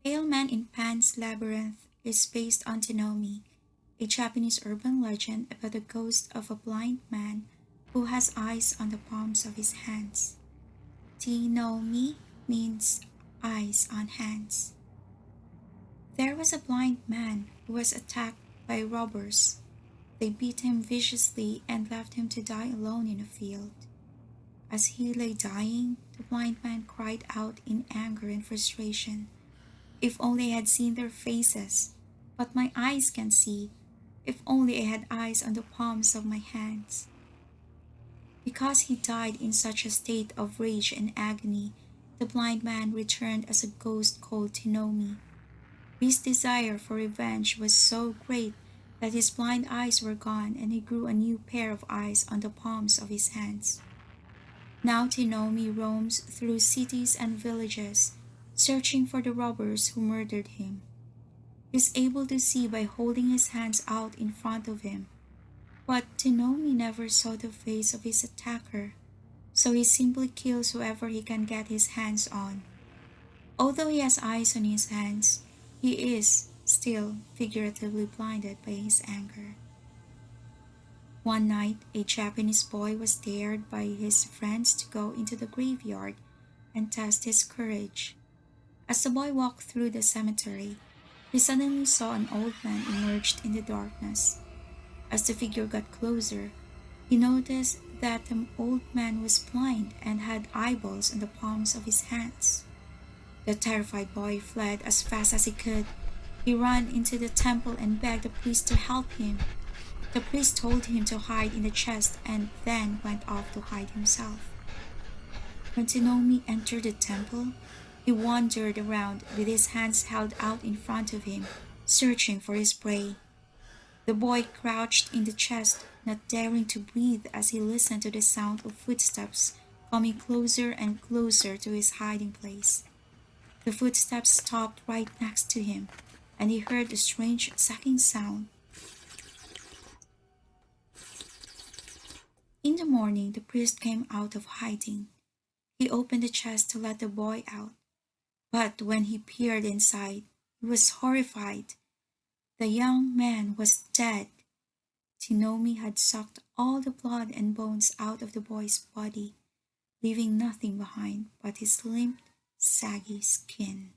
Pale Man in Pan's Labyrinth is based on TENOME, a Japanese urban legend about the ghost of a blind man who has eyes on the palms of his hands. TENOME means eyes on hands. There was a blind man who was attacked by robbers. They beat him viciously and left him to die alone in a field. As he lay dying, the blind man cried out in anger and frustration. If only I had seen their faces! But my eyes can see. If only I had eyes on the palms of my hands. Because he died in such a state of rage and agony, the blind man returned as a ghost called Tenome. His desire for revenge was so great that his blind eyes were gone and he grew a new pair of eyes on the palms of his hands. Now Tenome roams through cities and villages, searching for the robbers who murdered him. He is able to see by holding his hands out in front of him. But Tenome never saw the face of his attacker, so he simply kills whoever he can get his hands on. Although he has eyes on his hands, he is still figuratively blinded by his anger. One night, a Japanese boy was dared by his friends to go into the graveyard and test his courage. As the boy walked through the cemetery, he suddenly saw an old man emerged in the darkness. As the figure got closer, he noticed that the old man was blind and had eyeballs on the palms of his hands. The terrified boy fled as fast as he could. He ran into the temple and begged the priest to help him. The priest told him to hide in the chest and then went off to hide himself. When Tsunami entered the temple, he wandered around with his hands held out in front of him, searching for his prey. The boy crouched in the chest, not daring to breathe as he listened to the sound of footsteps coming closer and closer to his hiding place. The footsteps stopped right next to him, and he heard a strange sucking sound. In the morning, the priest came out of hiding. He opened the chest to let the boy out, but when he peered inside, he was horrified. The young man was dead. Tinomi had sucked all the blood and bones out of the boy's body, leaving nothing behind but his limp, saggy skin.